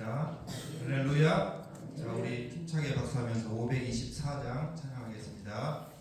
찬양합니다. 할렐루야. 자, 우리 힘차게 박수하면서 524장 찬양하겠습니다.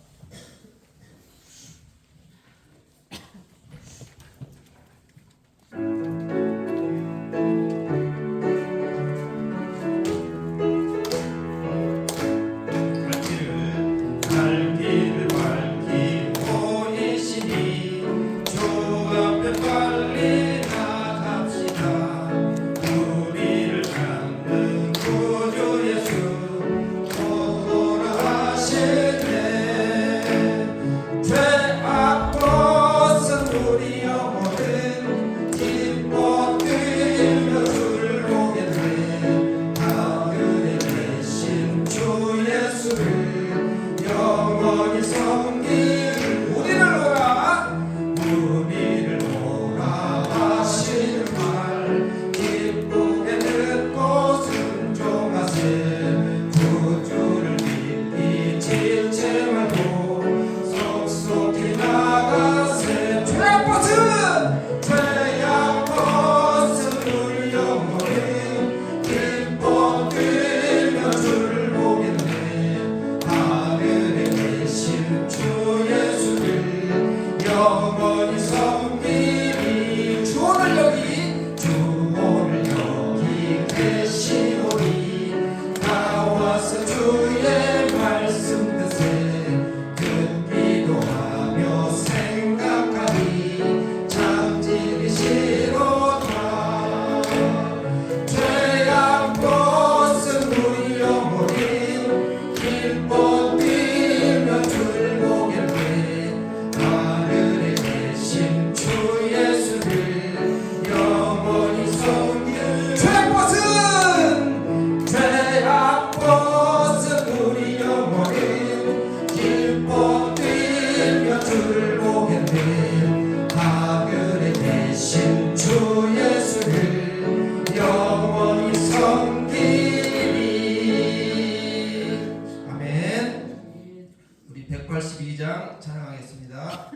찬양하겠습니다.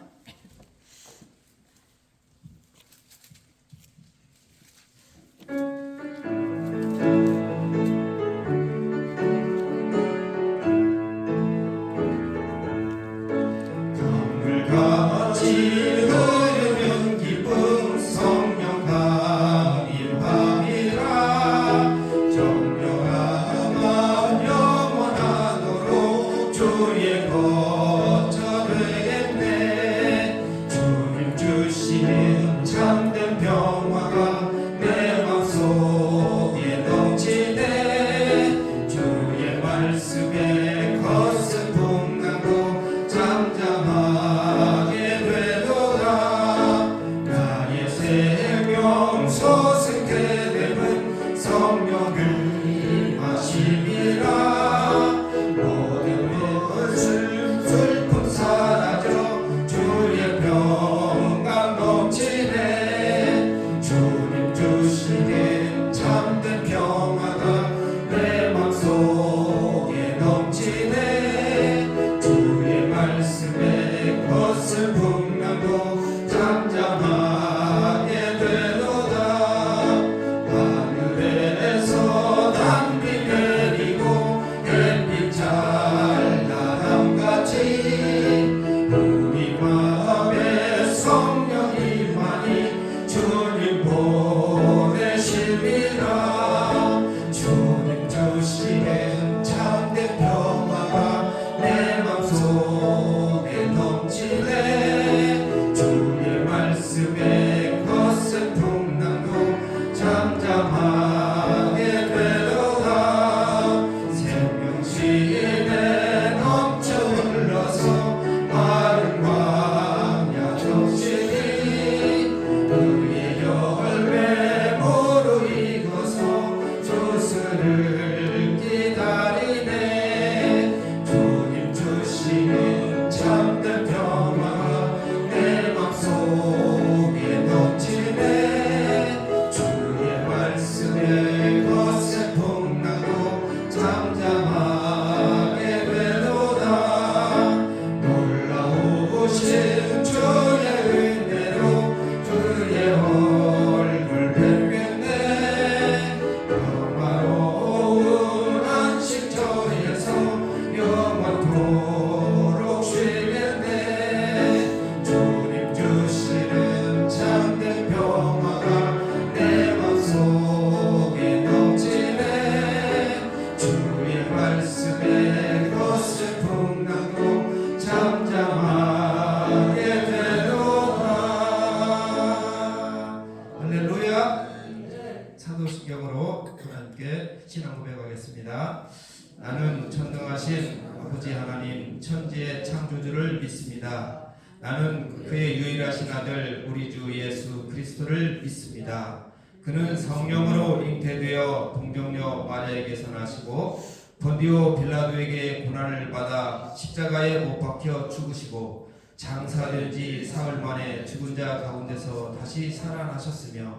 하나님께 신앙 고백하겠습니다. 나는 전능하신 아버지 하나님 천지의 창조주를 믿습니다. 나는 그의 유일하신 아들 우리 주 예수 그리스도를 믿습니다. 그는 성령으로 잉태되어 동정녀 마리아에게서 나시고 본디오 빌라도에게 고난을 받아 십자가에 못 박혀 죽으시고 장사된 지 사흘 만에 죽은 자 가운데서 다시 살아나셨으며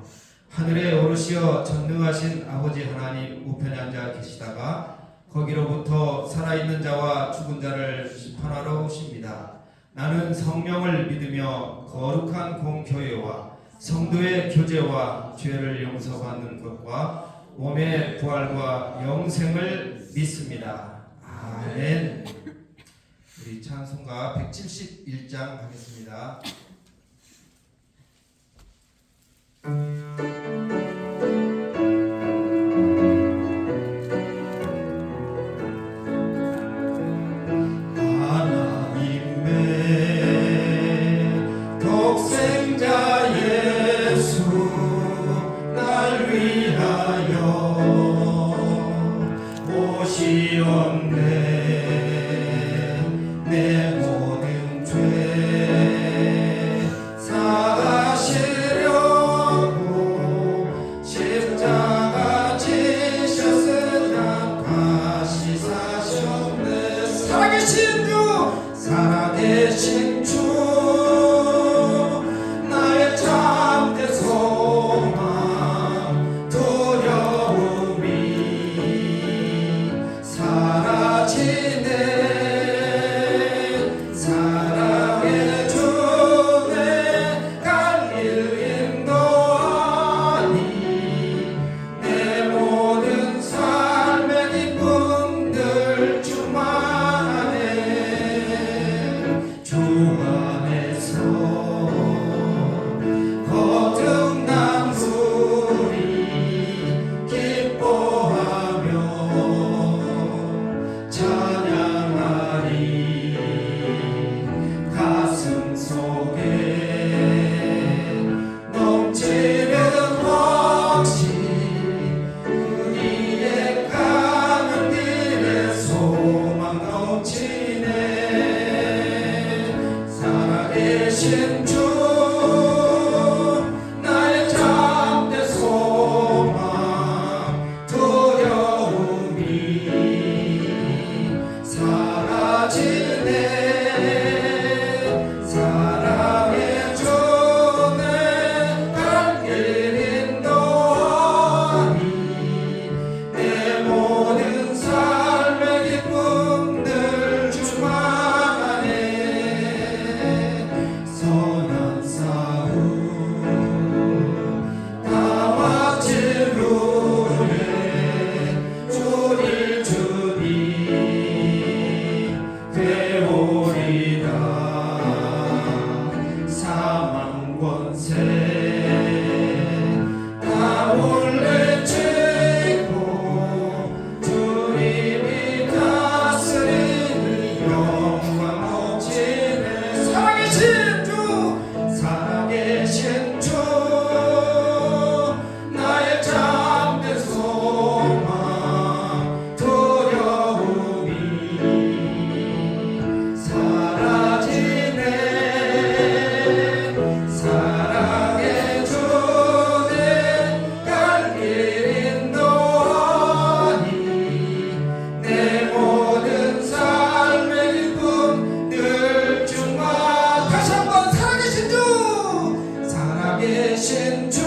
하늘에 오르시어 전능하신 아버지 하나님 우편에 앉아 계시다가 거기로부터 살아있는 자와 죽은 자를 심판하러 오십니다. 나는 성령을 믿으며 거룩한 공교회와 성도의 교제와 죄를 용서받는 것과 몸의 부활과 영생을 믿습니다. 아멘. 우리 찬송가 171장 하겠습니다. 살아계신 주 나의 참된 소망 두려움이 사라지네. 사랑의 주 내 갈 길 인도하니 내 모든 삶의 기쁨들 주만 주 안에서 거듭난 우리 기뻐하며 찬양하리. 가슴 속에 넘치는 확신 우리의 가는 길에 소망 넘치네. 살아계신 주 나의 참된 소망 두려움이 사라지네. 사랑의 주 내 갈 길 인도하니 내 모든 삶의 기쁨들 주만 선한 싸움 다 마칠 후에 주를 주니 되오리라. 사망 권세 다 물리치고 주님이 다스리니 영광 넘치네. 살아계신 살아계신 주 나의 참된 소망 두려움이 사라지네. 사랑의 주 내 갈 길 인도하니 내 모든 삶의 기쁨 늘 주만. 다시 한번 살아계신 주 살아계신 주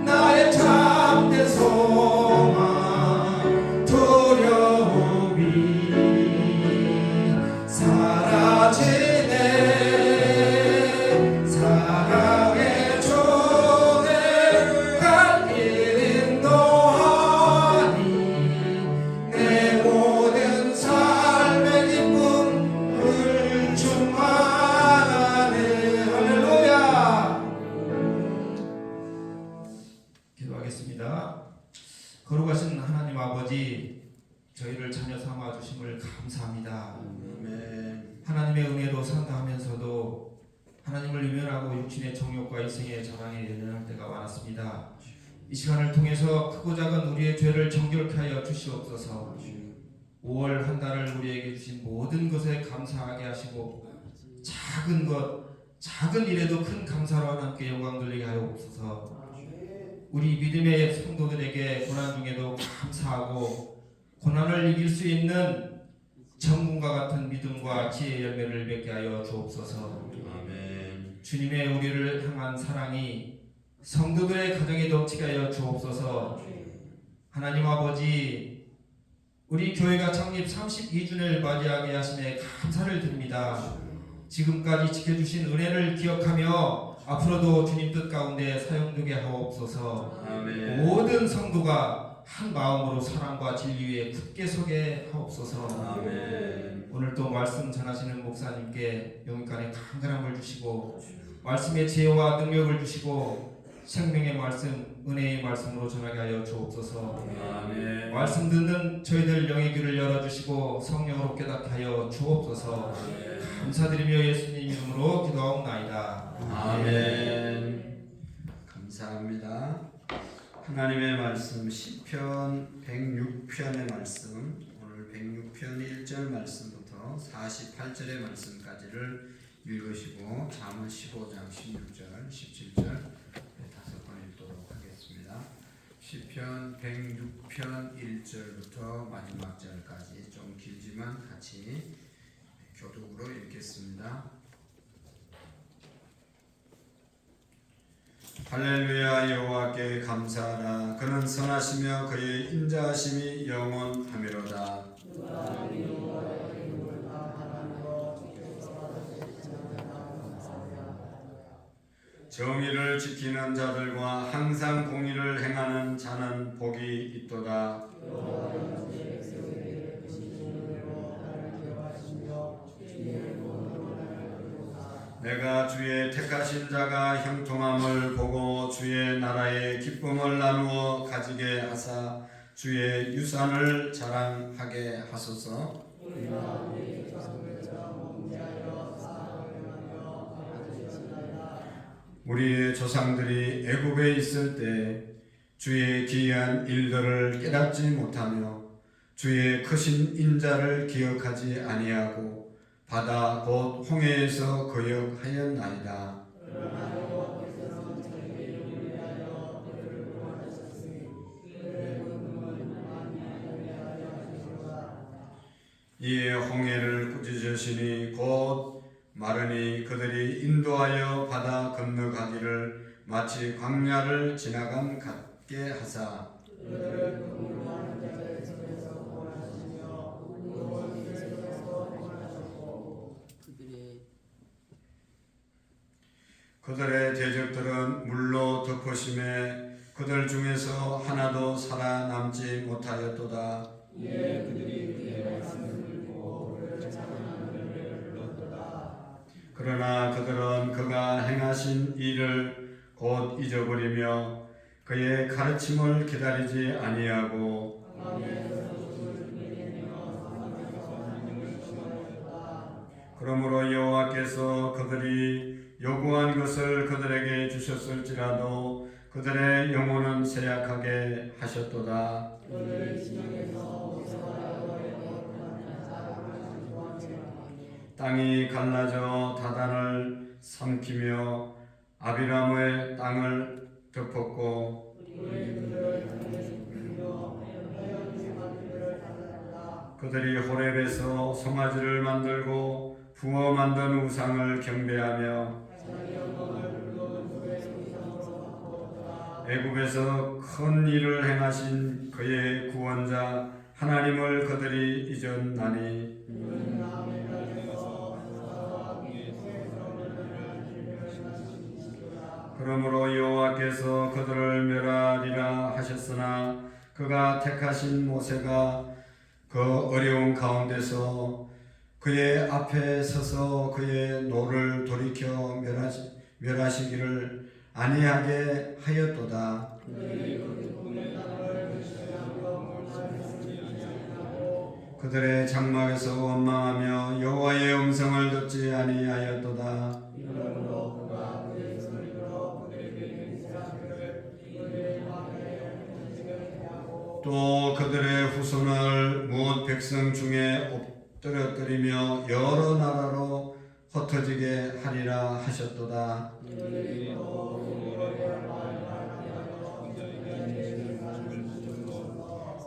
나의 참된 소망 두려움이 사라지네. 사랑의 주 내 갈 길 인도하니 내 모든 삶의 기쁨을 충만하네. 할렐루야. 기도하겠습니다. 거룩하신 하나님 아버지, 저희를 자녀 삼아 주심을 감사합니다. 하나님의 은혜로 산다 하면서도 하나님을 유면하고 육신의 정욕과 이생의 자랑에 연연할 때가 많았습니다. 이 시간을 통해서 크고 작은 우리의 죄를 정결케 하여 주시옵소서. 5월 한 달을 우리에게 주신 모든 것에 감사하게 하시고 작은 것, 작은 일에도 큰 감사로 하나님께 영광 돌리게 하옵소서. 우리 믿음의 성도들에게 고난 중에도 감사하고 고난을 이길 수 있는 정금과 같은 믿음과 지혜의 열매를 맺게 하여 주옵소서. 아멘. 주님의 우리를 향한 사랑이 성도들의 가정에 넘치게 하여 주옵소서. 하나님 아버지, 우리 교회가 창립 32주년을 맞이하게 하심에 감사를 드립니다. 지금까지 지켜주신 은혜를 기억하며 앞으로도 주님 뜻 가운데 사용되게 하옵소서. 아멘. 모든 성도가 한 마음으로 사랑과 진리 위에 굳게 서게 하옵소서. 아멘. 오늘 또 말씀 전하시는 목사님께 영육간에 강건함을 주시고 말씀의 지혜와 능력을 주시고 생명의 말씀, 은혜의 말씀으로 전하게 하여 주옵소서. 아멘. 말씀 듣는 저희들 영의 귀를 열어주시고 성령으로 깨닫게 하여 주옵소서. 감사드리며 예수님 이름으로 기도하옵나이다. 아멘. 감사합니다. 하나님의 말씀 시편 106편의 말씀, 오늘 106편 1절 말씀부터 48절의 말씀까지를 읽으시고 잠언 15장 16절 17절 다섯 번 읽도록 하겠습니다. 시편 106편 1절부터 마지막 절까지 좀 길지만 같이 교독으로 읽겠습니다. 할렐루야. 여호와께 감사하라. 그는 선하시며 그의 인자하심이 영원하미로다. 정의를 지키는 자들과 항상 공의를 행하는 자는 복이 있도다. 내가 주의 택하신 자가 형통함을 보고 주의 나라의 기쁨을 나누어 가지게 하사 주의 유산을 자랑하게 하소서. 우리의 조상들이 애굽에 있을 때 주의 기이한 일들을 깨닫지 못하며 주의 크신 인자를 기억하지 아니하고 바다 곧 홍해에서 거역하였나이다. 이에 홍해를 꾸짖으시니 곧 마르니 그들이 인도하여 바다 건너가기를 마치 광야를 지나간 같게 하사 그들의 대적들은 물로 덮으심에 그들 중에서 하나도 살아남지 못하였도다. 그러나 그들은 그가 행하신 일을 곧 잊어버리며 그의 가르침을 기다리지 아니하고 그러므로 여호와께서 그들이 요구한 것을 그들에게 주셨을지라도 그들의 영혼은 쇠약하게 하셨도다. 땅이 갈라져 다단을 삼키며 아비람의 땅을 덮었고 그들이 호렙에서 송아지를 만들고 부어 만든 우상을 경배하며 애굽에서 큰 일을 행하신 그의 구원자 하나님을 그들이 잊었나니 그러므로 여호와께서 그들을 멸하리라 하셨으나 그가 택하신 모세가 그 어려운 가운데서 그의 앞에 서서 그의 노를 돌이켜 멸하시기를 아니하게 하였도다. 그들의 장막에서 원망하며 여호와의 음성을 듣지 아니하였도다. 또 그들의 후손을 무엇 백성 중에 엎드려뜨리며 여러 나라로 흩어지게 하리라 하셨도다.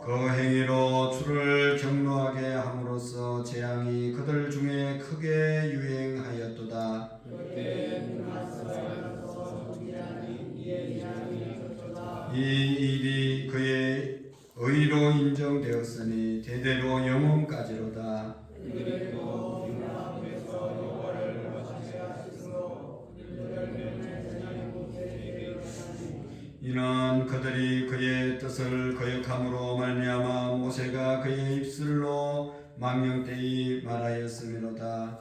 그 행위로 주를 경노하게 함으로써 재앙이 그들 중에 크게 유행하였도다. 이 일이 그의 의로 인정되었으니 대대로 영원까지로다. 이는 그들이 그의 뜻을 거역함으로 말미암아 모세가 그의 입술로 망령되이 말하였음이로다.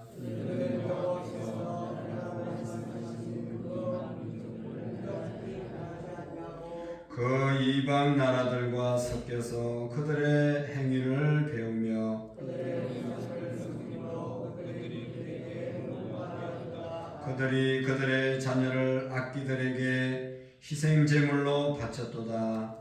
그 이방 나라들과 섞여서 그들의 행위를 배우며 그들이 그들의 자녀를 악기들에게 희생 제물로 바쳤도다.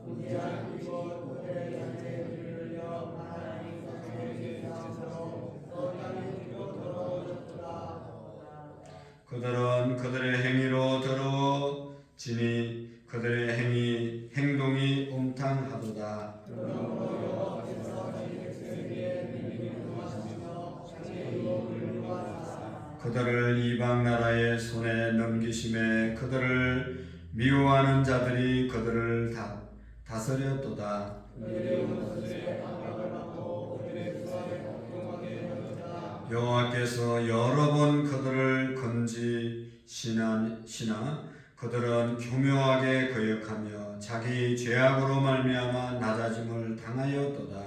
그들은 그들의 행위로 더러워지니 그들의 행동이 음탕하도다. 그들을 이방 나라의 손에 넘기심에 그들을 미워하는 자들이 그들을 다스렸도다. 여호와께서 여러 번 그들을 건지시나 그들은 교묘하게 거역하며 자기 죄악으로 말미암아 낮아짐을 당하였도다.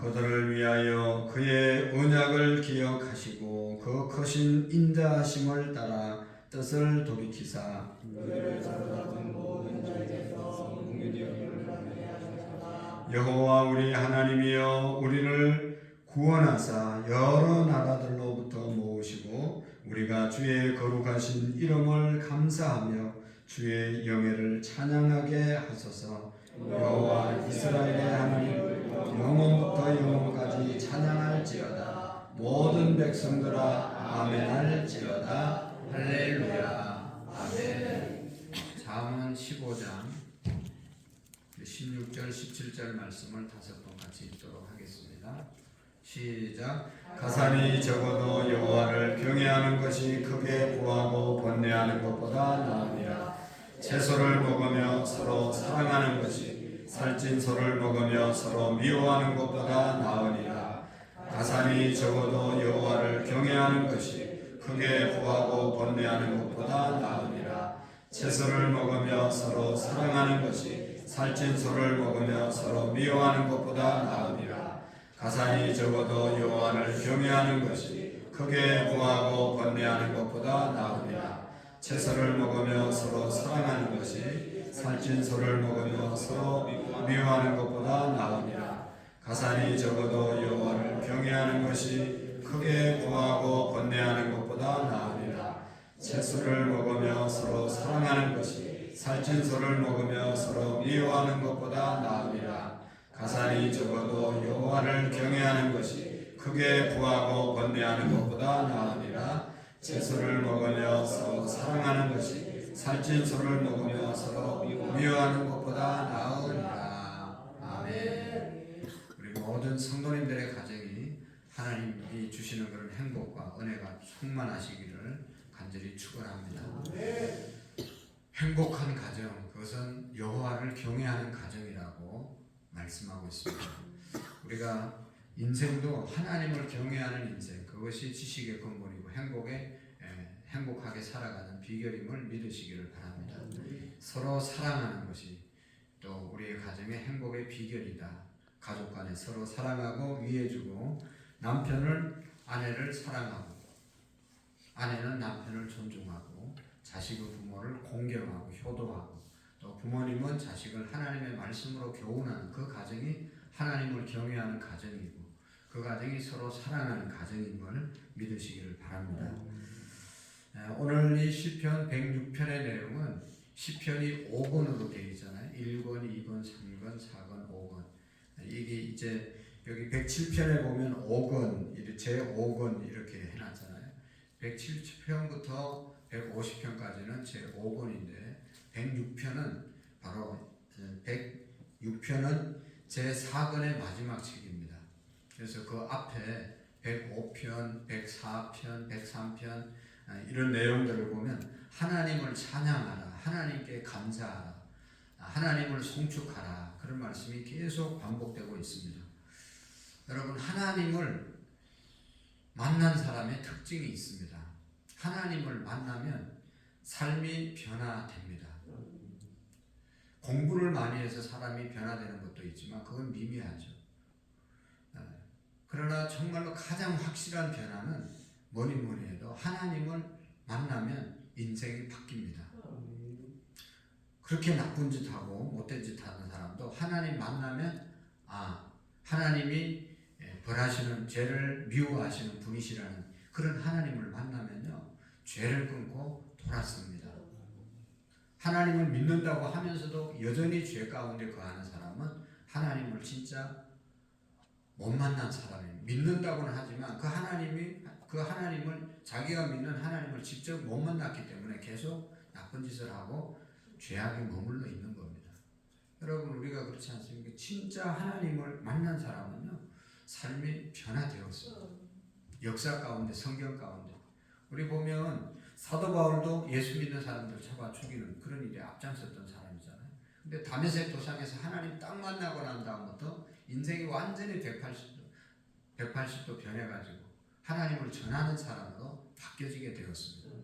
그들을 위하여 그의 언약을 기억하시고 그 크신 인자하심을 따라 뜻을 돌이키사 여호와 우리 하나님이여 우리를 구원하사 여러 나라들로부터 모으시고 우리가 주의 거룩하신 이름을 감사하며 주의 영예를 찬양하게 하소서. 여호와 이스라엘의 하나님 영원부터 영원까지 찬양할지어다. 모든 백성들아 아멘할지어다. 할렐루야. 아멘. 잠언 15장 16절 17절 말씀을 다섯 번 같이 읽도록 하겠습니다. 시작. 가산이 적어도 여호와를 경외하는 것이 크게 부하고 번뇌하는 것보다 나으니라. 채소를 먹으며 서로 사랑하는 것이 살찐 소를 먹으며 서로 미워하는 것보다 나으니라. 가산이 적어도 여호와를 경외하는 것이 크게 부하고 번뇌하는 것보다 나으니라. 채소를 먹으며 서로 사랑하는 것이 살찐 소를 먹으며 서로 미워하는 것보다 나으니라. 가산이 적어도 여호와를 경외하는 것이 크게 부하고 번뇌하는 것보다 나으니라. 채소를 먹으며 서로 사랑하는 것이 살찐 소를 먹으며 서로 미워하는 것보다 나으니라. 가산이 적어도 여호와를 경외하는 것이 크게 부하고 번뇌하는 것보다 나으니라. 채소를 먹으며 서로 사랑하는 것이 살찐 소를 먹으며 서로 미워하는 것보다 나으니라. 가산이 적어도 여호와를 경외하는 것이 크게 부하고 번뇌하는 것보다 나으니라. 채소를 먹으며 서로 사랑하는 것이 살찐 소를 먹으며 서로 미워하는 것보다 나으니라. 아멘. 우리 모든 성도님들의 가정이 하나님이 주시는 그런 행복과 은혜가 충만하시기를 간절히 축원합니다. 행복한 가정, 그것은 여호와를 경외하는 가정이라고 말씀하고 있습니다. 우리가 인생도 하나님을 경외하는 인생, 그것이 지식의 근본이고 행복하게 살아가는 비결임을 믿으시기를 바랍니다. 서로 사랑하는 것이 또 우리의 가정의 행복의 비결이다. 가족 간에 서로 사랑하고 위해주고 아내를 사랑하고 아내는 남편을 존중하고 자식의 부모를 공경하고 효도하고 또 부모님은 자식을 하나님의 말씀으로 교훈하는 그 가정이 하나님을 경외하는 가정이고 그 가정이 서로 사랑하는 가정임을 믿으시기를 바랍니다. 오늘 이 시편 106편의 내용은 시편이 5권으로 되어 있잖아요. 1권, 2권, 3권, 4권, 5권. 이게 이제 여기 107편에 보면 5권, 제 5권 이렇게 해놨잖아요. 107편부터 150편까지는 제 5권인데 106편은 바로 106편은 제 4권의 마지막 책입니다. 그래서 그 앞에 105편, 104편, 103편 이런 내용들을 보면 하나님을 찬양하라, 하나님께 감사하라, 하나님을 송축하라 그런 말씀이 계속 반복되고 있습니다. 여러분, 하나님을 만난 사람의 특징이 있습니다. 하나님을 만나면 삶이 변화됩니다. 공부를 많이 해서 사람이 변화되는 것도 있지만 그건 미미하죠. 그러나 정말로 가장 확실한 변화는 뭐니 해도 하나님을 만나면 인생이 바뀝니다. 그렇게 나쁜 짓 하고 못된 짓 하는 사람도 하나님 만나면 하나님이 벌하시는 죄를 미워하시는 분이시라는 그런 하나님을 만나면요 죄를 끊고 돌아섭니다. 하나님을 믿는다고 하면서도 여전히 죄 가운데 거하는 사람은 하나님을 진짜 못 만난 사람입니다. 믿는다고는 하지만 그 하나님을 자기가 믿는 하나님을 직접 못 만났기 때문에 계속 나쁜 짓을 하고 죄악에 머물러 있는 겁니다. 여러분, 우리가 그렇지 않습니까? 진짜 하나님을 만난 사람은요 삶이 변화되었습니다. 역사 가운데, 성경 가운데 우리 보면 사도 바울도 예수 믿는 사람들 잡아 죽이는 그런 일에 앞장섰던 사람이잖아요. 근데 다메섹 도상에서 하나님 딱 만나고 난 다음부터 인생이 완전히 180도 변해가지고 하나님을 전하는 사람으로 바뀌어지게 되었습니다.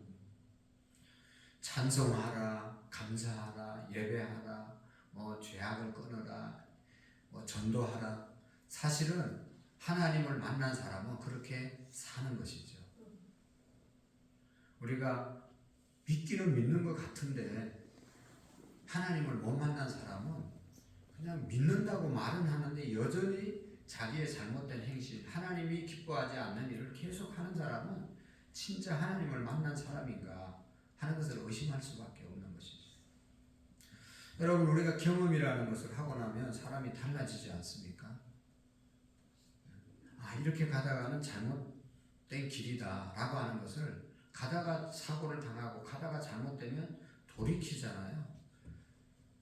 찬송하라, 감사하라, 예배하라, 죄악을 끊어라, 전도하라. 사실은 하나님을 만난 사람은 그렇게 사는 것이죠. 우리가 믿기는 믿는 것 같은데 하나님을 못 만난 사람은 그냥 믿는다고 말은 하는데 여전히 자기의 잘못된 행실, 하나님이 기뻐하지 않는 일을 계속하는 사람은 진짜 하나님을 만난 사람인가 하는 것을 의심할 수밖에 없는 것이죠. 여러분, 우리가 경험이라는 것을 하고 나면 사람이 달라지지 않습니까? 이렇게 가다가는 잘못된 길이다 라고 하는 것을 가다가 사고를 당하고 가다가 잘못되면 돌이키잖아요.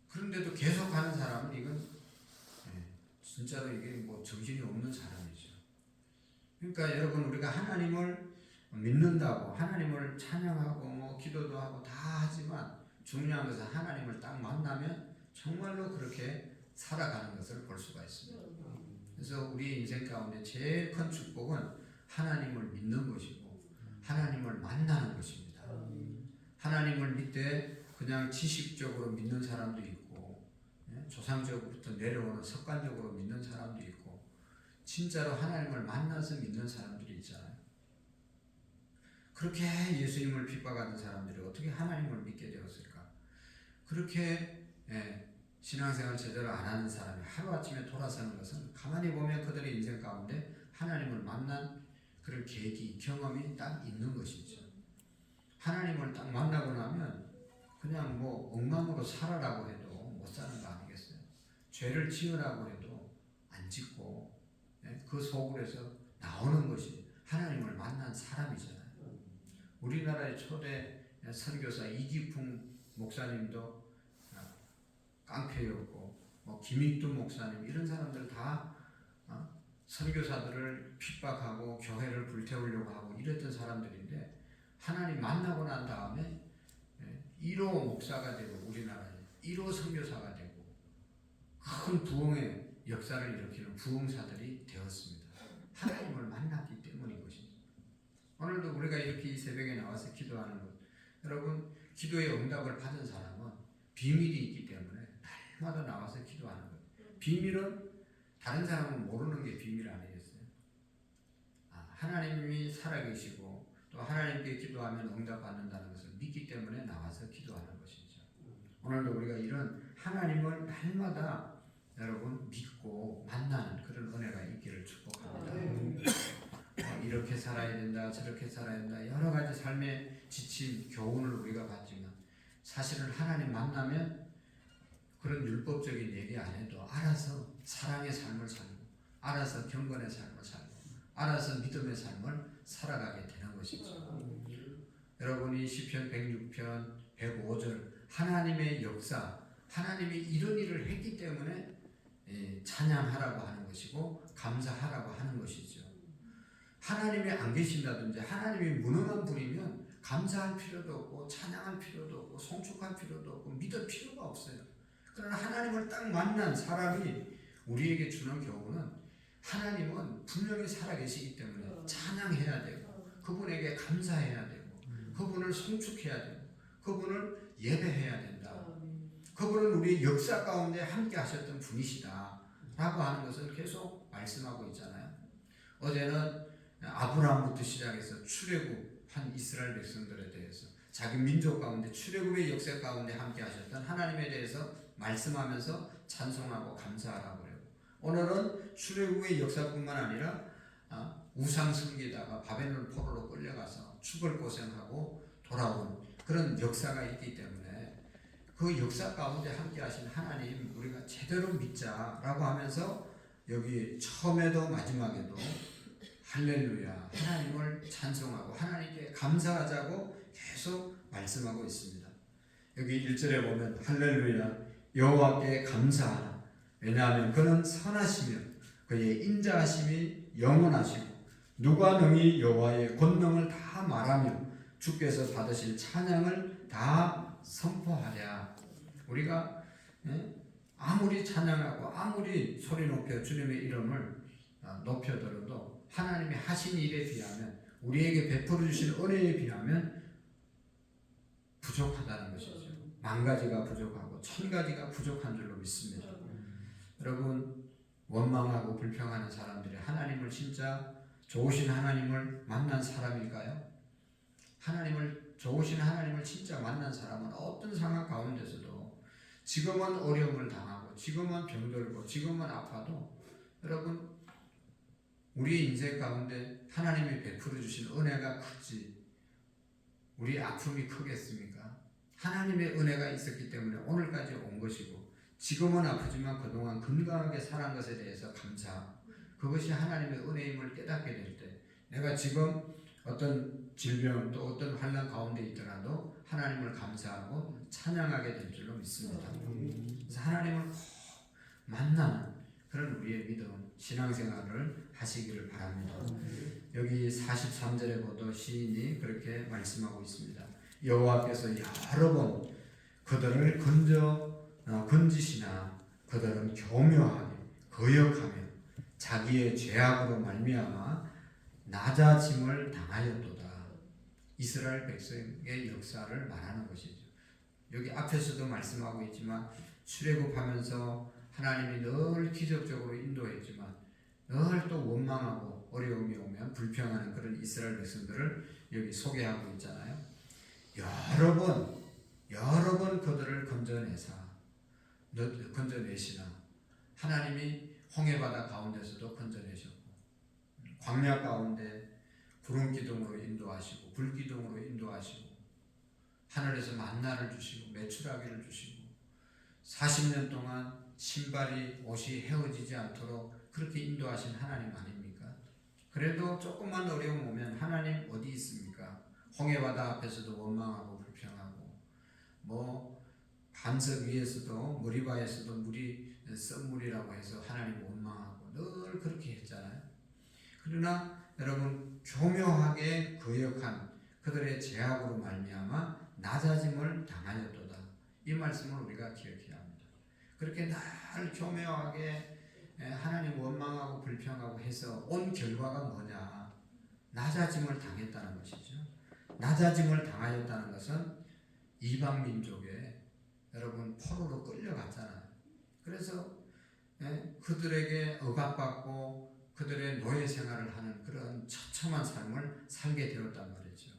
그런데도 계속 하는 사람은 이건 진짜로 이게 정신이 없는 사람이죠. 그러니까 여러분, 우리가 하나님을 믿는다고 하나님을 찬양하고 기도도 하고 다 하지만 중요한 것은 하나님을 딱 만나면 정말로 그렇게 살아가는 것을 볼 수가 있습니다. 그래서 우리 인생 가운데 제일 큰 축복은 하나님을 믿는 것이고 하나님을 만나는 것입니다. 하나님을 믿되 그냥 지식적으로 믿는 사람도 있고 조상적으로부터 내려오는 습관적으로 믿는 사람도 있고 진짜로 하나님을 만나서 믿는 사람들이 있잖아요. 그렇게 예수님을 핍박하는 사람들이 어떻게 하나님을 믿게 되었을까? 그렇게 신앙생활 제대로 안 하는 사람이 하루아침에 돌아서는 것은 가만히 보면 그들의 인생 가운데 하나님을 만난 그런 계기, 경험이 딱 있는 것이죠. 하나님을 딱 만나고 나면 그냥 엉망으로 살아라고 해도 못 사는 거 아니겠어요? 죄를 지으라고 해도 안 짓고 그 속으로서 나오는 것이 하나님을 만난 사람이잖아요. 우리나라의 초대 선교사 이기풍 목사님도 깡패였고 김익두 목사님 이런 사람들 다 선교사들을 핍박하고 교회를 불태우려고 하고 이랬던 사람들인데 하나님 만나고 난 다음에 1호 목사가 되고 우리나라에 1호 선교사가 되고 큰 부흥의 역사를 일으키는 부흥사들이 되었습니다. 하나님을 만났기 때문인 것입니다. 오늘도 우리가 이렇게 이 새벽에 나와서 기도하는 것, 여러분 기도의 응답을 받은 사람은 비밀이 있기 때문에 날마다 나와서 기도하는 것. 비밀은 다른 사람은 모르는 게 비밀 아니겠어요? 하나님이 살아계시고 또 하나님께 기도하면 응답받는다는 것을 믿기 때문에 나와서 기도하는 것이죠. 오늘도 우리가 이런 하나님을 날마다 여러분 믿고 만나는 그런 은혜가 있기를 축복합니다. 이렇게 살아야 된다, 저렇게 살아야 된다, 여러 가지 삶의 지침, 교훈을 우리가 받지만 사실은 하나님 만나면 그런 율법적인 얘기 안 해도 알아서 사랑의 삶을 살고, 알아서 경건의 삶을 살고, 알아서 믿음의 삶을 살아가게 되는 것이죠. 여러분이 시편 106편 105절 하나님의 역사, 하나님이 이런 일을 했기 때문에 찬양하라고 하는 것이고 감사하라고 하는 것이죠. 하나님이 안 계신다든지 하나님이 무능한 분이면 감사할 필요도 없고 찬양할 필요도 없고 송축할 필요도 없고 믿을 필요가 없어요. 그러나 하나님을 딱 만난 사람이 우리에게 주는 교훈은 하나님은 분명히 살아계시기 때문에 찬양해야 되고 그분에게 감사해야 되고 그분을 송축해야 되고 그분을 예배해야 된다. 그분은 우리 역사 가운데 함께 하셨던 분이시다 라고 하는 것을 계속 말씀하고 있잖아요. 어제는 아브라함부터 시작해서 출애굽한 이스라엘 백성들에 대해서 자기 민족 가운데 출애굽의 역사 가운데 함께 하셨던 하나님에 대해서 말씀하면서 찬송하고 감사하라고 그래요. 오늘은 출애굽의 역사뿐만 아니라 우상 섬기다가 바벨론 포로로 끌려가서 죽을 고생하고 돌아온 그런 역사가 있기 때문에 그 역사 가운데 함께 하신 하나님 우리가 제대로 믿자라고 하면서 여기 처음에도 마지막에도 할렐루야 하나님을 찬송하고 하나님께 감사하자고 계속 말씀하고 있습니다. 여기 1절에 보면 할렐루야 여호와께 감사하라 왜냐하면 그는 선하시며 그의 인자하심이 영원하시고 누가 능히 여호와의 권능을 다 말하며 주께서 받으실 찬양을 다 선포하랴. 우리가 아무리 찬양하고 아무리 소리 높여 주님의 이름을 높여들어도 하나님이 하신 일에 비하면 우리에게 베풀어 주신 은혜에 비하면 부족하다는 것이죠. 만 가지가 부족하고 천 가지가 부족한 줄로 믿습니다. 여러분 원망하고 불평하는 사람들이 하나님을 진짜 좋으신 하나님을 만난 사람일까요? 좋으신 하나님을 진짜 만난 사람은 어떤 상황 가운데서도 지금은 어려움을 당하고 지금은 병들고 지금은 아파도 여러분 우리 인생 가운데 하나님이 베풀어 주신 은혜가 크지 우리 아픔이 크겠습니까? 하나님의 은혜가 있었기 때문에 오늘까지 온 것이고 지금은 아프지만 그동안 건강하게 살아간 것에 대해서 감사하고 그것이 하나님의 은혜임을 깨닫게 될 때 내가 지금 어떤 질병 또 어떤 환난 가운데 있더라도 하나님을 감사하고 찬양하게 될 줄로 믿습니다. 그래서 하나님을 꼭 만나는 그런 우리의 믿음 신앙생활을 하시기를 바랍니다. 여기 43절에 보도 시인이 그렇게 말씀하고 있습니다. 여호와께서 여러 번 그들을 건지시나 그들은 교묘하게 거역하며 자기의 죄악으로 말미암아 낮아짐을 당하였도다. 이스라엘 백성의 역사를 말하는 것이죠. 여기 앞에서도 말씀하고 있지만 출애굽하면서 하나님이 늘 기적적으로 인도했지만 늘 또 원망하고 어려움이 오면 불평하는 그런 이스라엘 백성들을 여기 소개하고 있잖아요. 여러 번 그들을 건져내시나 하나님이 홍해바다 가운데서도 건져내셨고 광야 가운데 구름 기둥으로 인도하시고 불 기둥으로 인도하시고 하늘에서 만나를 주시고 메추라기를 주시고 40년 동안 신발이 옷이 헤어지지 않도록 그렇게 인도하신 하나님 아닙니까? 그래도 조금만 어려움 오면 하나님 어디 있습니까? 홍해바다 앞에서도 원망하고 불평하고 반석 위에서도 머리바에서도 물이 썩물이라고 해서 하나님 원망하고 늘 그렇게 했잖아요. 그러나 여러분 교묘하게 거역한 그들의 죄악으로 말미암아 낮아짐을 당하였도다. 이 말씀을 우리가 기억해야 합니다. 그렇게 늘 교묘하게 하나님 원망하고 불평하고 해서 온 결과가 뭐냐? 낮아짐을 당했다는 것이죠. 낮아짐을 당하였다는 것은 이방 민족에 여러분 포로로 끌려갔잖아요. 그래서 그들에게 억압받고 그들의 노예 생활을 하는 그런 처참한 삶을 살게 되었단 말이죠.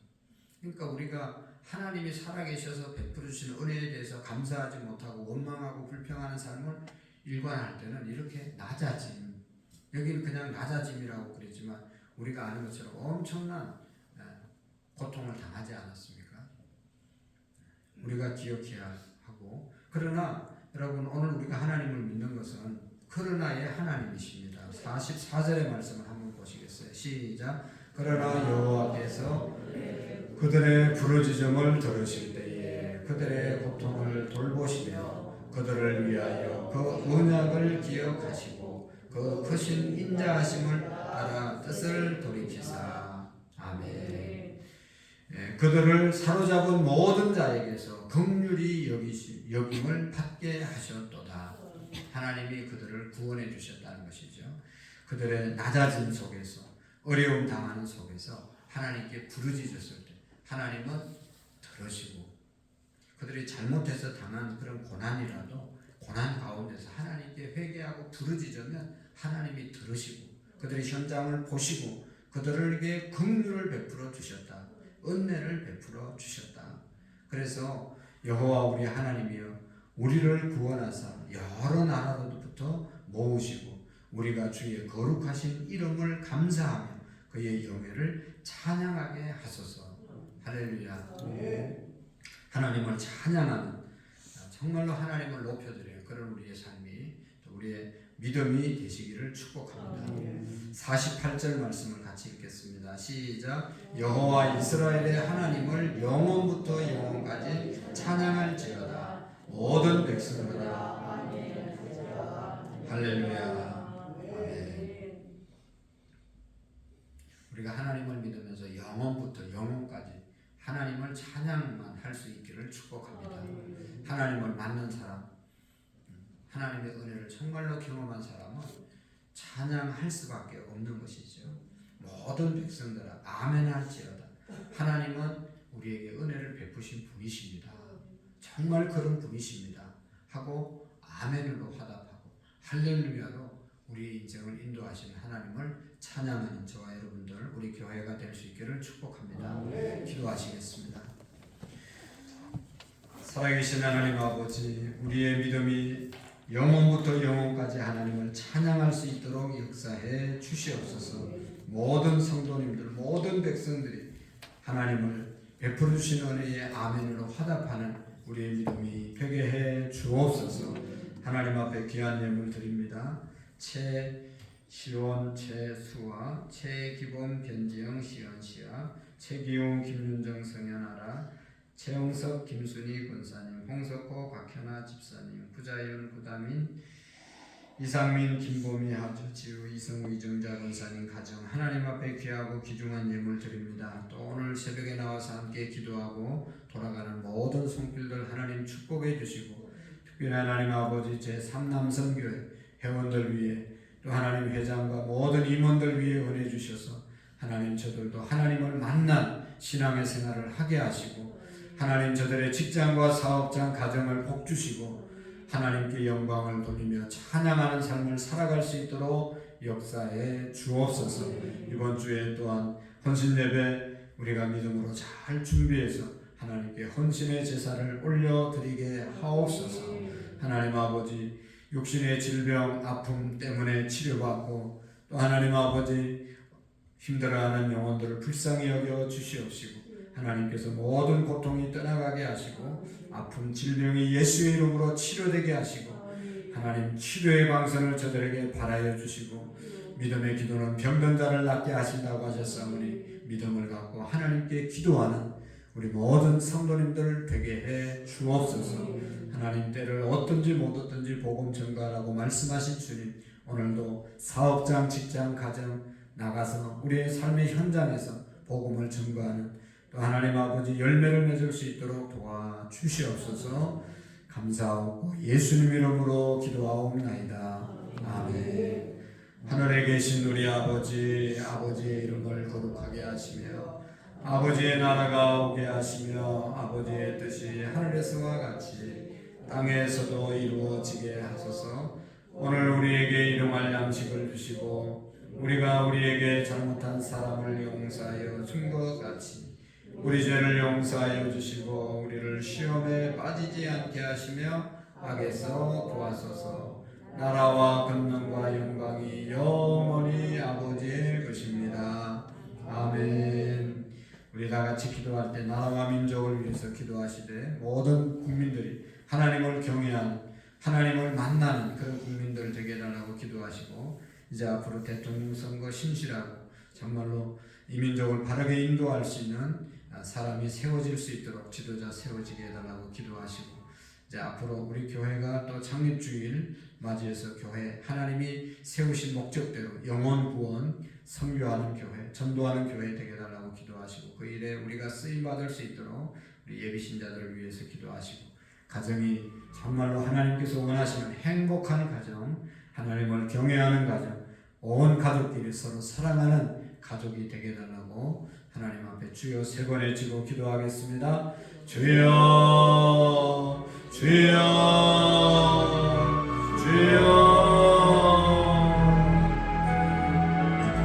그러니까 우리가 하나님이 살아계셔서 베풀어 주신 은혜에 대해서 감사하지 못하고 원망하고 불평하는 삶을 일관할 때는 이렇게 낮아짐, 여기는 그냥 낮아짐이라고 그랬지만 우리가 아는 것처럼 엄청난 고통을 당하지 않았습니까? 우리가 기억해야 하고, 그러나 여러분 오늘 우리가 하나님을 믿는 것은 그러나의 하나님이십니다. 44절의 말씀을 한번 보시겠어요? 시작. 그러나 여호와께서 그들의 부르짖음을 들으실 때에 그들의 고통을 돌보시며 그들을 위하여 그 언약을 기억하시고 그 크신 인자하심을 따라 뜻을 돌이키사. 아멘. 그들을 사로잡은 모든 자에게서 긍휼히 여김을 받게 하셨도다. 하나님이 그들을 구원해 주셨다는 것이죠. 그들의 낮아짐 속에서, 어려움 당하는 속에서 하나님께 부르짖었을 때 하나님은 들으시고, 그들이 잘못해서 당한 그런 고난이라도 고난 가운데서 하나님께 회개하고 부르짖으면 하나님이 들으시고 그들의 현장을 보시고 그들에게 긍휼을 베풀어 주셨다. 은혜를 베풀어 주셨다. 그래서 여호와 우리 하나님이여 우리를 구원하사 여러 나라로부터 모으시고 우리가 주의 거룩하신 이름을 감사하며 그의 영예를 찬양하게 하소서. 할렐루야. 하나님을 찬양하는, 정말로 하나님을 높여드려요. 그런 우리의 삶이, 또 우리의 믿음이 되시기를 축복합니다. 48절 말씀을 같이 읽겠습니다. 시작. 여호와 이스라엘의 하나님을 영원부터 영원까지 찬양할지어다. 모든 백성들아. 할렐루야. 아멘. 우리가 하나님을 믿으면서 영원부터 영원까지 하나님을 찬양만 할 수 있기를 축복합니다. 하나님을 만난 사람, 하나님의 은혜를 정말로 경험한 사람은 찬양할 수밖에 없는 것이죠. 모든 백성들아 아멘 할지어다. 하나님은 우리에게 은혜를 베푸신 분이십니다. 정말 그런 분이십니다 하고 아멘으로 화답하고 할렐루야로 우리의 인생을 인도하시는 하나님을 찬양하는 저와 여러분들, 우리 교회가 될 수 있기를 축복합니다. 기도하시겠습니다. 살아계신 하나님 아버지, 우리의 믿음이 영원부터 영원까지 하나님을 찬양할 수 있도록 역사해 주시옵소서. 모든 성도님들, 모든 백성들이 하나님을 베풀어 주신 은혜의 아멘으로 화답하는 우리의 믿음이 되게 해 주옵소서. 하나님 앞에 귀한 예물 드립니다. 최시원, 최수아, 최기범, 변지영, 시연시아, 최기용, 김윤정, 성현아라, 최영석, 김순희 권사님, 홍석호, 박현아 집사님, 구자연, 구다민, 이상민, 김보미, 하주지우, 이성우, 이정자 권사님 가정 하나님 앞에 귀하고 귀중한 예물 드립니다. 또 오늘 새벽에 나와서 함께 기도하고 돌아가는 모든 손길들 하나님 축복해 주시고, 특별히 하나님 아버지 제3남성교회 회원들 위해, 또 하나님 회장과 모든 임원들 위해 은혜 주셔서 하나님 저들도 하나님을 만난 신앙의 생활을 하게 하시고, 하나님 저들의 직장과 사업장 가정을 복 주시고 하나님께 영광을 돌리며 찬양하는 삶을 살아갈 수 있도록 역사해 주옵소서. 이번 주에 또한 헌신 예배 우리가 믿음으로 잘 준비해서 하나님께 헌신의 제사를 올려드리게 하옵소서. 하나님 아버지, 육신의 질병, 아픔 때문에 치료받고 또 하나님 아버지 힘들어하는 영혼들을 불쌍히 여겨 주시옵시고, 하나님께서 모든 고통이 떠나가게 하시고 아픔, 질병이 예수의 이름으로 치료되게 하시고 하나님 치료의 방선을 저들에게 바라여 주시고, 믿음의 기도는 병든 자를 낫게 하신다고 하셨사오니 믿음을 갖고 하나님께 기도하는 우리 모든 성도님들 되게 해 주옵소서. 하나님 때를 얻든지 못 얻든지 복음 전가라고 말씀하신 주님, 오늘도 사업장, 직장, 가정 나가서 우리의 삶의 현장에서 복음을 전가하는, 또 하나님 아버지 열매를 맺을 수 있도록 도와주시옵소서. 감사하고 예수님 이름으로 기도하옵나이다. 아멘. 하늘에 계신 우리 아버지, 아버지의 이름을 거룩하게 하시며 아버지의 나라가 오게 하시며 아버지의 뜻이 하늘에서와 같이 땅에서도 이루어지게 하소서. 오늘 우리에게 일용할 양식을 주시고 우리가 우리에게 잘못한 사람을 용서하여 준 것 같이 우리 죄를 용서하여 주시고 우리를 시험에 빠지지 않게 하시며 악에서 구하소서. 나라와 권능과 영광이 영원히 아버지의 것입니다. 아멘. 우리 다 같이 기도할 때 나라와 민족을 위해서 기도하시되 모든 국민들이 하나님을 경외하는 하나님을 만나는 그런 국민들 되게 해달라고 기도하시고 이제 앞으로 대통령 선거 신실하고 정말로 이 민족을 바르게 인도할 수 있는 사람이 세워질 수 있도록 지도자 세워지게 해달라고 기도하시고 이제 앞으로 우리 교회가 또 창립주일 맞이해서 교회 하나님이 세우신 목적대로 영혼 구원 선교하는 교회 전도하는 교회 되게 해달라고 기도하시고 그 일에 우리가 쓰임받을 수 있도록 우리 예비신자들을 위해서 기도하시고 가정이 정말로 하나님께서 원하시는 행복한 가정 하나님을 경외하는 가정 온 가족끼리 서로 사랑하는 가족이 되게 해달라고 하나님 앞에 주여 세 번 외치고 기도하겠습니다. 주여 주여